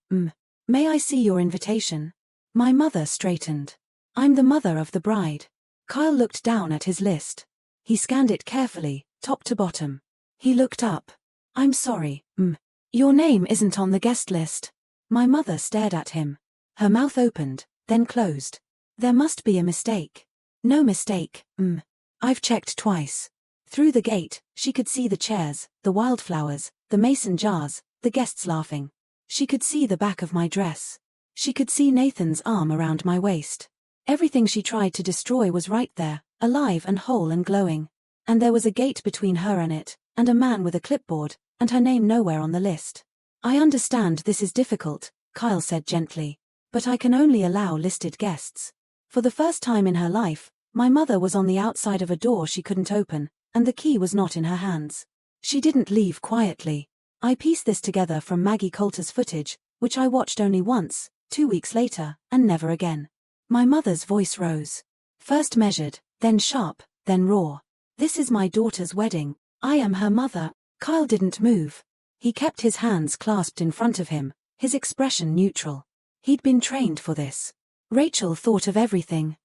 A: May I see your invitation?" My mother straightened. "I'm the mother of the bride." Kyle looked down at his list. He scanned it carefully, top to bottom. He looked up. "I'm sorry, Your name isn't on the guest list." My mother stared at him. Her mouth opened, then closed. "There must be a mistake." "No mistake, I've checked twice." Through the gate, she could see the chairs, the wildflowers, the mason jars, the guests laughing. She could see the back of my dress. She could see Nathan's arm around my waist. Everything she tried to destroy was right there, alive and whole and glowing. And there was a gate between her and it, and a man with a clipboard, and her name nowhere on the list. "I understand this is difficult," Kyle said gently, "but I can only allow listed guests." For the first time in her life, my mother was on the outside of a door she couldn't open, and the key was not in her hands. She didn't leave quietly. I pieced this together from Maggie Coulter's footage, which I watched only once, 2 weeks later, and never again. My mother's voice rose. First measured, then sharp, then raw. "This is my daughter's wedding. I am her mother." Kyle didn't move. He kept his hands clasped in front of him, his expression neutral. He'd been trained for this. Rachel thought of everything.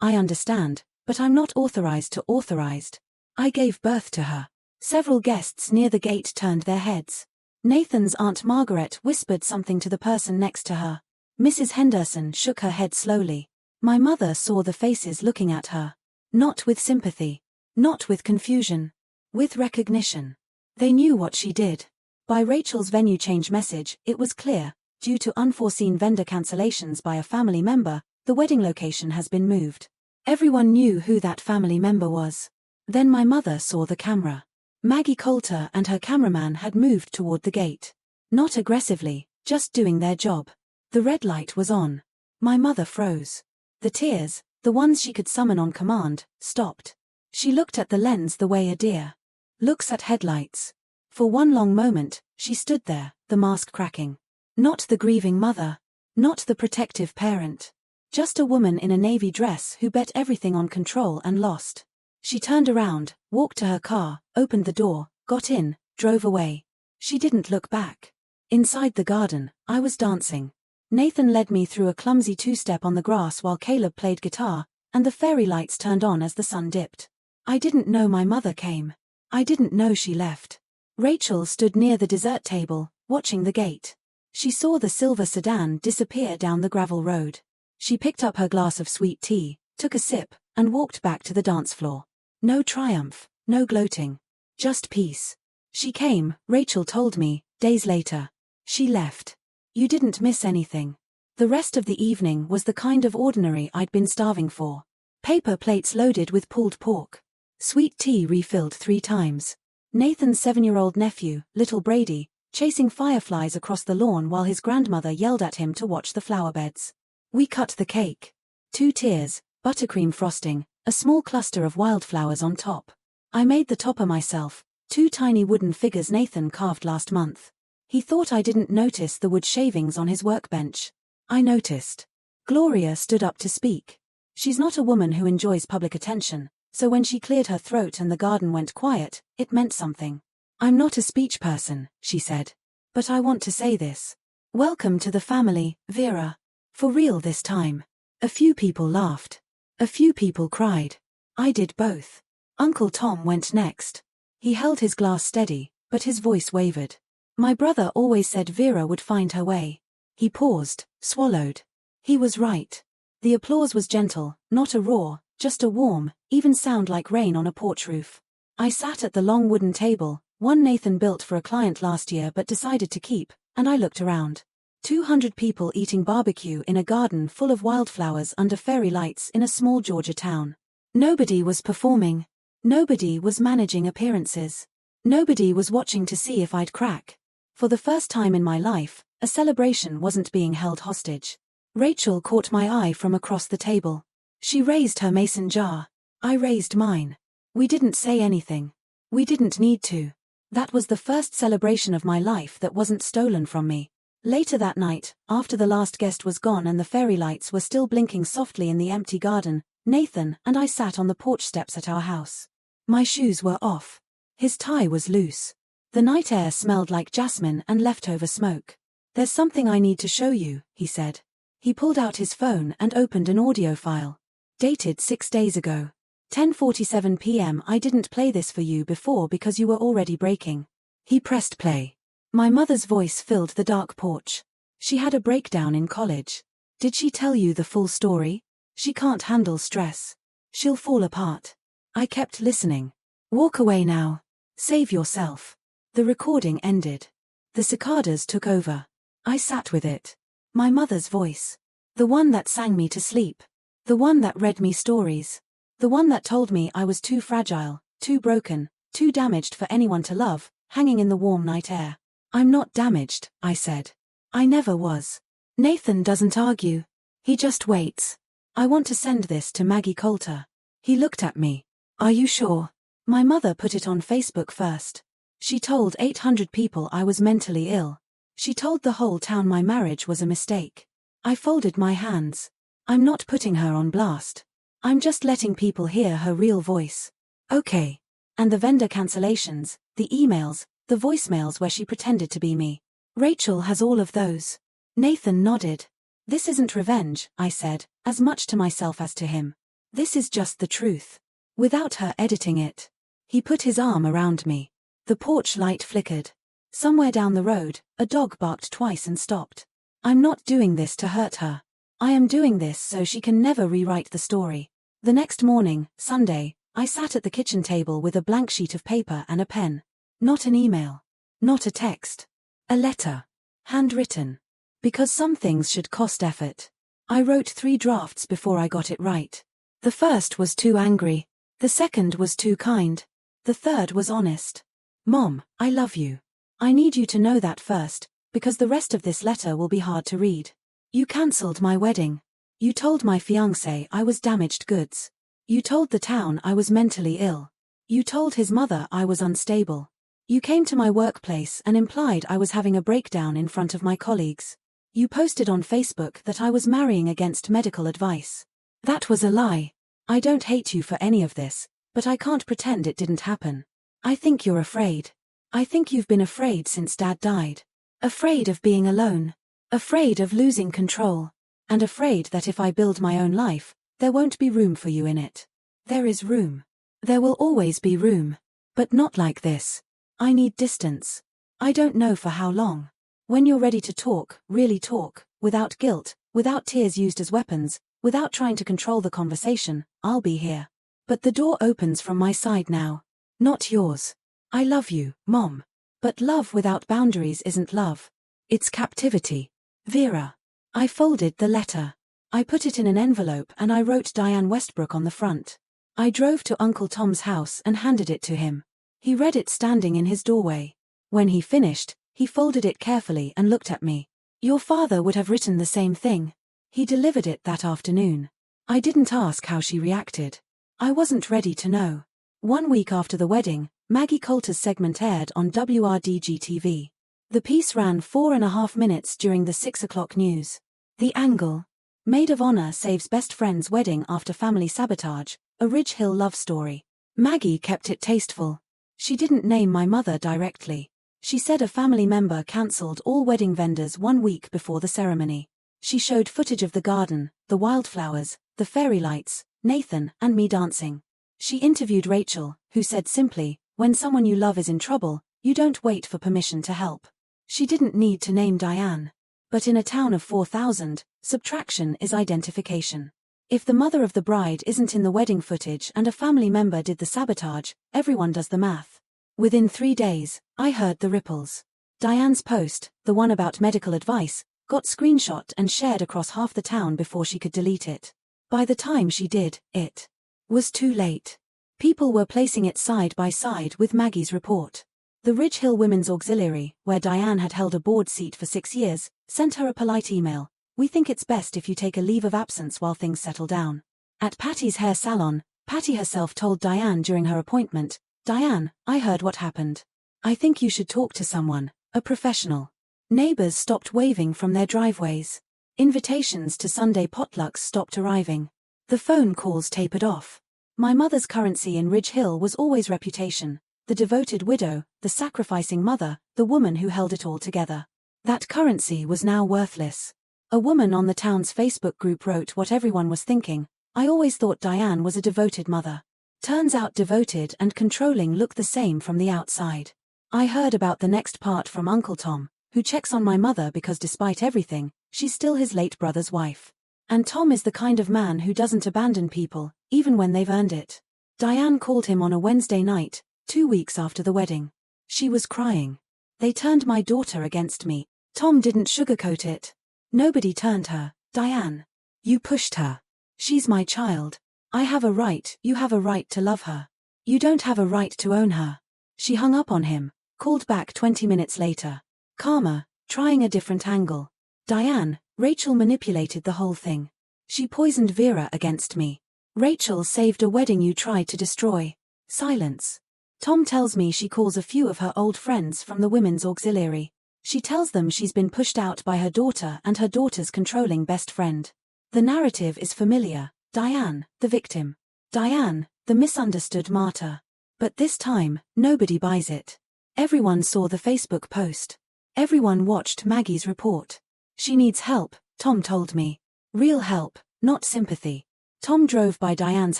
A: I understand, but I'm not authorized to authorized. I gave birth to her." Several guests near the gate turned their heads. Nathan's Aunt Margaret whispered something to the person next to her. Mrs. Henderson shook her head slowly. My mother saw the faces looking at her. Not with sympathy. Not with confusion. With recognition. They knew what she did. By Rachel's venue change message, it was clear, due to unforeseen vendor cancellations by a family member, the wedding location has been moved. Everyone knew who that family member was. Then my mother saw the camera. Maggie Coulter and her cameraman had moved toward the gate. Not aggressively, just doing their job. The red light was on. My mother froze. The tears, the ones she could summon on command, stopped. She looked at the lens the way a deer looks at headlights. For one long moment, she stood there, the mask cracking. Not the grieving mother. Not the protective parent. Just a woman in a navy dress who bet everything on control and lost. She turned around, walked to her car, opened the door, got in, drove away. She didn't look back. Inside the garden, I was dancing. Nathan led me through a clumsy two-step on the grass while Caleb played guitar, and the fairy lights turned on as the sun dipped. I didn't know my mother came. I didn't know she left. Rachel stood near the dessert table, watching the gate. She saw the silver sedan disappear down the gravel road. She picked up her glass of sweet tea, took a sip, and walked back to the dance floor. No triumph, no gloating. Just peace. She came, Rachel told me, days later. She left. You didn't miss anything. The rest of the evening was the kind of ordinary I'd been starving for. Paper plates loaded with pulled pork. Sweet tea refilled 3 times. Nathan's 7-year-old nephew, little Brady, chasing fireflies across the lawn while his grandmother yelled at him to watch the flower beds. We cut the cake. 2 tiers, buttercream frosting, a small cluster of wildflowers on top. I made the topper myself, 2 tiny wooden figures Nathan carved last month. He thought I didn't notice the wood shavings on his workbench. I noticed. Gloria stood up to speak. She's not a woman who enjoys public attention, so when she cleared her throat and the garden went quiet, it meant something. I'm not a speech person, she said. But I want to say this. Welcome to the family, Vera. For real this time. A few people laughed. A few people cried. I did both. Uncle Tom went next. He held his glass steady, but his voice wavered. My brother always said Vera would find her way. He paused, swallowed. He was right. The applause was gentle, not a roar, just a warm, even sound like rain on a porch roof. I sat at the long wooden table, one Nathan built for a client last year but decided to keep, and I looked around. 200 people eating barbecue in a garden full of wildflowers under fairy lights in a small Georgia town. Nobody was performing. Nobody was managing appearances. Nobody was watching to see if I'd crack. For the first time in my life, a celebration wasn't being held hostage. Rachel caught my eye from across the table. She raised her mason jar. I raised mine. We didn't say anything. We didn't need to. That was the first celebration of my life that wasn't stolen from me. Later that night, after the last guest was gone and the fairy lights were still blinking softly in the empty garden, Nathan and I sat on the porch steps at our house. My shoes were off. His tie was loose. The night air smelled like jasmine and leftover smoke. There's something I need to show you, he said. He pulled out his phone and opened an audio file. Dated 6 days ago. 10:47 p.m. I didn't play this for you before because you were already breaking. He pressed play. My mother's voice filled the dark porch. She had a breakdown in college. Did she tell you the full story? She can't handle stress. She'll fall apart. I kept listening. Walk away now. Save yourself. The recording ended. The cicadas took over. I sat with it. My mother's voice. The one that sang me to sleep. The one that read me stories. The one that told me I was too fragile, too broken, too damaged for anyone to love, hanging in the warm night air. I'm not damaged, I said. I never was. Nathan doesn't argue. He just waits. I want to send this to Maggie Coulter. He looked at me. Are you sure? My mother put it on Facebook first. She told 800 people I was mentally ill. She told the whole town my marriage was a mistake. I folded my hands. I'm not putting her on blast. I'm just letting people hear her real voice. Okay. And the vendor cancellations, the emails, the voicemails where she pretended to be me. Rachel has all of those. Nathan nodded. This isn't revenge, I said, as much to myself as to him. This is just the truth. Without her editing it. He put his arm around me. The porch light flickered. Somewhere down the road, a dog barked twice and stopped. I'm not doing this to hurt her. I am doing this so she can never rewrite the story. The next morning, Sunday, I sat at the kitchen table with a blank sheet of paper and a pen. Not an email. Not a text. A letter. Handwritten. Because some things should cost effort. I wrote 3 drafts before I got it right. The first was too angry. The second was too kind. The third was honest. Mom, I love you. I need you to know that first, because the rest of this letter will be hard to read. You cancelled my wedding. You told my fiancé I was damaged goods. You told the town I was mentally ill. You told his mother I was unstable. You came to my workplace and implied I was having a breakdown in front of my colleagues. You posted on Facebook that I was marrying against medical advice. That was a lie. I don't hate you for any of this, but I can't pretend it didn't happen. I think you're afraid. I think you've been afraid since Dad died. Afraid of being alone. Afraid of losing control. And afraid that if I build my own life, there won't be room for you in it. There is room. There will always be room. But not like this. I need distance. I don't know for how long. When you're ready to talk, really talk, without guilt, without tears used as weapons, without trying to control the conversation, I'll be here. But the door opens from my side now. Not yours. I love you, Mom. But love without boundaries isn't love. It's captivity. Vera. I folded the letter. I put it in an envelope and I wrote Diane Westbrook on the front. I drove to Uncle Tom's house and handed it to him. He read it standing in his doorway. When he finished, He folded it carefully and looked at me. Your father would have written the same thing. He delivered it that afternoon. I didn't ask how she reacted. I wasn't ready to know. 1 week after the wedding, Maggie Coulter's segment aired on WRDG-TV. The piece ran 4.5 minutes during the 6 o'clock news. The angle. Maid of honor saves best friend's wedding after family sabotage, a Ridge Hill love story. Maggie kept it tasteful. She didn't name my mother directly. She said a family member cancelled all wedding vendors 1 week before the ceremony. She showed footage of the garden, the wildflowers, the fairy lights, Nathan, and me dancing. She interviewed Rachel, who said simply, when someone you love is in trouble, you don't wait for permission to help. She didn't need to name Diane. But in a town of 4,000, subtraction is identification. If the mother of the bride isn't in the wedding footage and a family member did the sabotage, everyone does the math. Within 3 days, I heard the ripples. Diane's post, the one about medical advice, got screenshot and shared across half the town before she could delete it. By the time she did, it was too late. People were placing it side by side with Maggie's report. The Ridge Hill Women's Auxiliary, where Diane had held a board seat for 6 years, sent her a polite email. We think it's best if you take a leave of absence while things settle down. At Patty's hair salon, Patty herself told Diane during her appointment, Diane, I heard what happened. I think you should talk to someone, a professional. Neighbors stopped waving from their driveways. Invitations to Sunday potlucks stopped arriving. The phone calls tapered off. My mother's currency in Ridge Hill was always reputation. The devoted widow, the sacrificing mother, the woman who held it all together. That currency was now worthless. A woman on the town's Facebook group wrote what everyone was thinking. I always thought Diane was a devoted mother. Turns out devoted and controlling look the same from the outside. I heard about the next part from Uncle Tom, who checks on my mother because despite everything, she's still his late brother's wife. And Tom is the kind of man who doesn't abandon people, even when they've earned it. Diane called him on a Wednesday night, 2 weeks after the wedding. She was crying. They turned my daughter against me. Tom didn't sugarcoat it. Nobody turned her, Diane. You pushed her. She's my child. I have a right, you have a right to love her. You don't have a right to own her. She hung up on him, called back 20 minutes later. Calmer, trying a different angle. Diane, Rachel manipulated the whole thing. She poisoned Vera against me. Rachel saved a wedding you tried to destroy. Silence. Tom tells me she calls a few of her old friends from the Women's Auxiliary. She tells them she's been pushed out by her daughter and her daughter's controlling best friend. The narrative is familiar. Diane, the victim. Diane, the misunderstood martyr. But this time, nobody buys it. Everyone saw the Facebook post. Everyone watched Maggie's report. She needs help, Tom told me. Real help, not sympathy. Tom drove by Diane's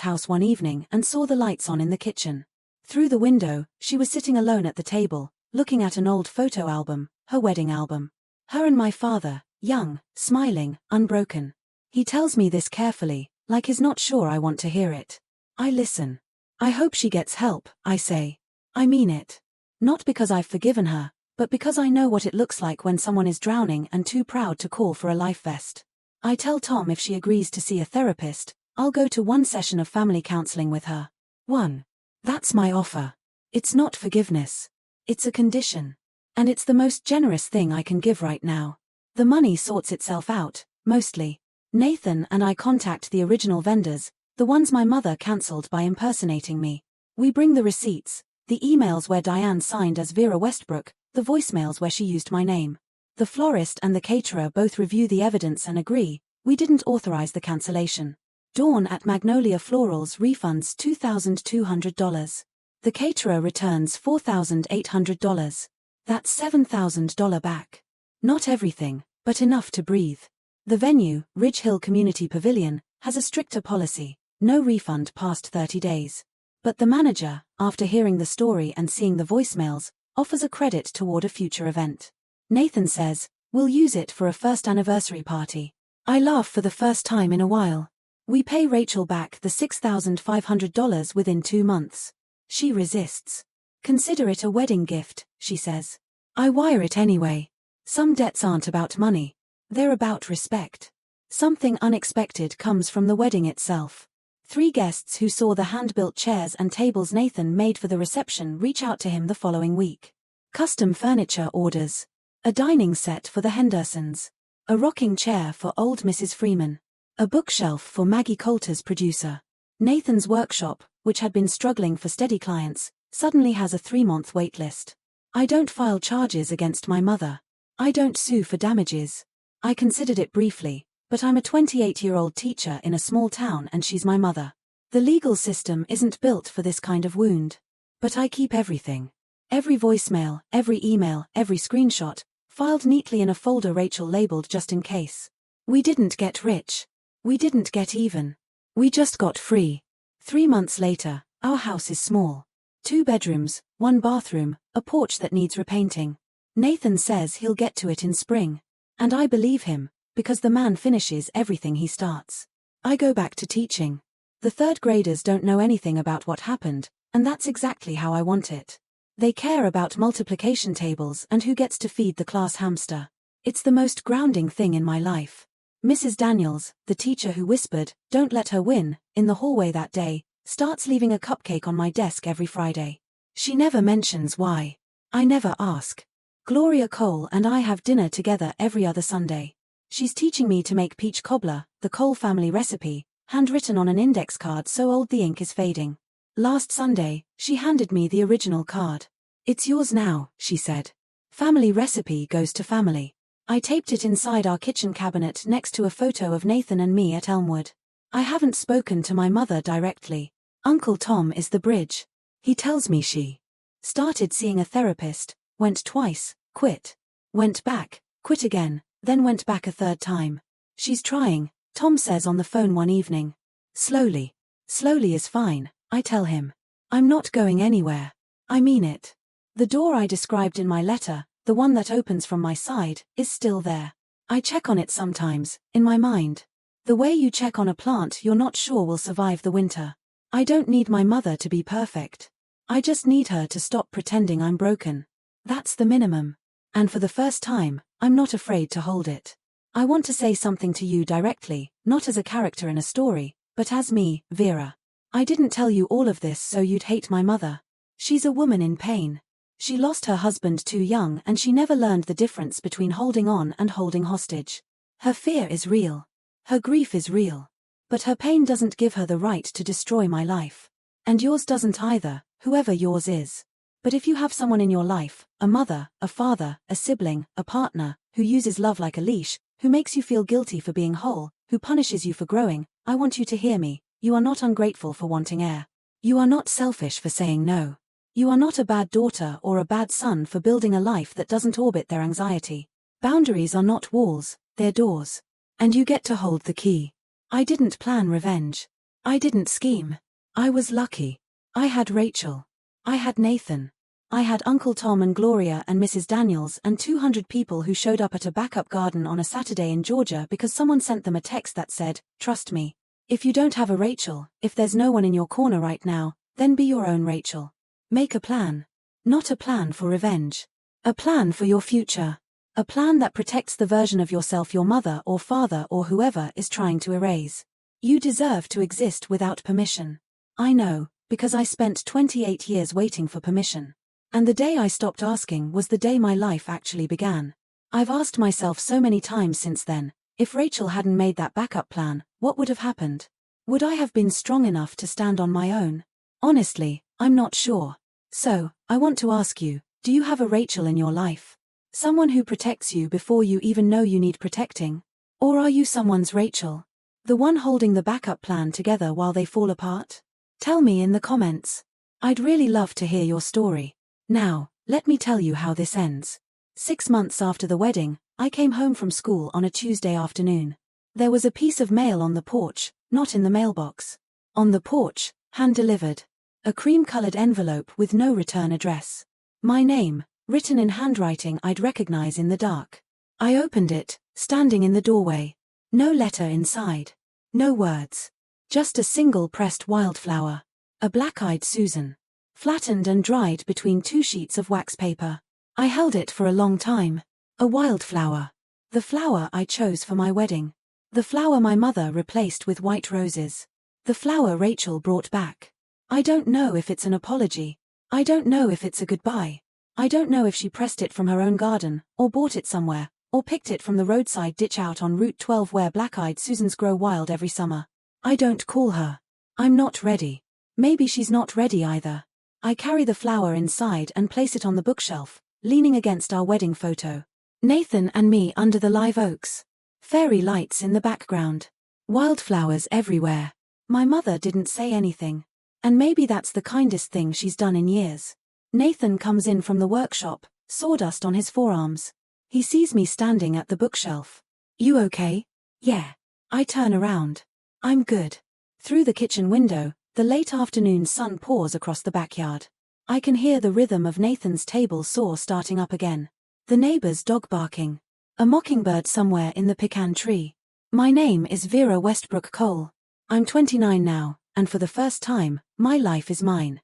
A: house one evening and saw the lights on in the kitchen. Through the window, she was sitting alone at the table, looking at an old photo album, her wedding album. Her and my father, young, smiling, unbroken. He tells me this carefully, like he's not sure I want to hear it. I listen. I hope she gets help, I say. I mean it. Not because I've forgiven her, but because I know what it looks like when someone is drowning and too proud to call for a life vest. I tell Tom if she agrees to see a therapist, I'll go to 1 session of family counseling with her. 1. That's my offer. It's not forgiveness. It's a condition. And it's the most generous thing I can give right now. The money sorts itself out, mostly. Nathan and I contact the original vendors, the ones my mother cancelled by impersonating me. We bring the receipts, the emails where Diane signed as Vera Westbrook, the voicemails where she used my name. The florist and the caterer both review the evidence and agree, we didn't authorize the cancellation. Dawn at Magnolia Florals refunds $2,200. The caterer returns $4,800. That's $7,000 back. Not everything, but enough to breathe. The venue, Ridge Hill Community Pavilion, has a stricter policy, no refund past 30 days. But the manager, after hearing the story and seeing the voicemails, offers a credit toward a future event. Nathan says, we'll use it for a first anniversary party. I laugh for the first time in a while. We pay Rachel back the $6,500 within 2 months. She resists. Consider it a wedding gift, she says. I wire it anyway. Some debts aren't about money. They're about respect. Something unexpected comes from the wedding itself. 3 guests who saw the hand-built chairs and tables Nathan made for the reception reach out to him the following week. Custom furniture orders. A dining set for the Hendersons. A rocking chair for old Mrs. Freeman. A bookshelf for Maggie Coulter's producer. Nathan's workshop, which had been struggling for steady clients, suddenly has a 3-month wait list. I don't file charges against my mother. I don't sue for damages. I considered it briefly, but I'm a 28-year-old teacher in a small town and she's my mother. The legal system isn't built for this kind of wound. But I keep everything. Every voicemail, every email, every screenshot, filed neatly in a folder Rachel labeled just in case. We didn't get rich. We didn't get even. We just got free. 3 months later, our house is small. 2 bedrooms, 1 bathroom, a porch that needs repainting. Nathan says he'll get to it in spring. And I believe him, because the man finishes everything he starts. I go back to teaching. The 3rd graders don't know anything about what happened, and that's exactly how I want it. They care about multiplication tables and who gets to feed the class hamster. It's the most grounding thing in my life. Mrs. Daniels, the teacher who whispered, "Don't let her win," in the hallway that day, starts leaving a cupcake on my desk every Friday. She never mentions why. I never ask. Gloria Cole and I have dinner together every other Sunday. She's teaching me to make peach cobbler, the Cole family recipe, handwritten on an index card so old the ink is fading. Last Sunday, she handed me the original card. "It's yours now," she said. Family recipe goes to family. I taped it inside our kitchen cabinet next to a photo of Nathan and me at Elmwood. I haven't spoken to my mother directly. Uncle Tom is the bridge. He tells me she started seeing a therapist, went twice, quit. Went back, quit again, then went back a 3rd time. She's trying, Tom says on the phone one evening. Slowly. Slowly is fine, I tell him. I'm not going anywhere. I mean it. The door I described in my letter, the one that opens from my side, is still there. I check on it sometimes, in my mind. The way you check on a plant you're not sure will survive the winter. I don't need my mother to be perfect. I just need her to stop pretending I'm broken. That's the minimum. And for the first time, I'm not afraid to hold it. I want to say something to you directly, not as a character in a story, but as me, Vera. I didn't tell you all of this so you'd hate my mother. She's a woman in pain. She lost her husband too young and she never learned the difference between holding on and holding hostage. Her fear is real. Her grief is real. But her pain doesn't give her the right to destroy my life. And yours doesn't either, whoever yours is. But if you have someone in your life, a mother, a father, a sibling, a partner, who uses love like a leash, who makes you feel guilty for being whole, who punishes you for growing, I want you to hear me. You are not ungrateful for wanting air. You are not selfish for saying no. You are not a bad daughter or a bad son for building a life that doesn't orbit their anxiety. Boundaries are not walls, they're doors. And you get to hold the key. I didn't plan revenge. I didn't scheme. I was lucky. I had Rachel. I had Nathan. I had Uncle Tom and Gloria and Mrs. Daniels and 200 people who showed up at a backup garden on a Saturday in Georgia because someone sent them a text that said, "Trust me. If you don't have a Rachel, if there's no one in your corner right now, then be your own Rachel. Make a plan. Not a plan for revenge. A plan for your future. A plan that protects the version of yourself your mother or father or whoever is trying to erase. You deserve to exist without permission. I know, because I spent 28 years waiting for permission. And the day I stopped asking was the day my life actually began. I've asked myself so many times since then, if Rachel hadn't made that backup plan, what would have happened? Would I have been strong enough to stand on my own? Honestly, I'm not sure. So, I want to ask you, do you have a Rachel in your life? Someone who protects you before you even know you need protecting? Or are you someone's Rachel? The one holding the backup plan together while they fall apart? Tell me in the comments. I'd really love to hear your story. Now, let me tell you how this ends. 6 months after the wedding, I came home from school on a Tuesday afternoon. There was a piece of mail on the porch, not in the mailbox. On the porch, hand-delivered. A cream-colored envelope with no return address. My name, written in handwriting I'd recognize in the dark. I opened it, standing in the doorway. No letter inside. No words. Just a single pressed wildflower. A black-eyed Susan. Flattened and dried between 2 sheets of wax paper. I held it for a long time. A wildflower. The flower I chose for my wedding. The flower my mother replaced with white roses. The flower Rachel brought back. I don't know if it's an apology. I don't know if it's a goodbye. I don't know if she pressed it from her own garden, or bought it somewhere, or picked it from the roadside ditch out on Route 12 where black-eyed Susans grow wild every summer. I don't call her. I'm not ready. Maybe she's not ready either. I carry the flower inside and place it on the bookshelf, leaning against our wedding photo. Nathan and me under the live oaks. Fairy lights in the background. Wildflowers everywhere. My mother didn't say anything. And maybe that's the kindest thing she's done in years. Nathan comes in from the workshop, sawdust on his forearms. He sees me standing at the bookshelf. You okay? Yeah. I turn around. I'm good. Through the kitchen window, the late afternoon sun pours across the backyard. I can hear the rhythm of Nathan's table saw starting up again. The neighbor's dog barking. A mockingbird somewhere in the pecan tree. My name is Vera Westbrook Cole. I'm 29 now, and for the first time, my life is mine.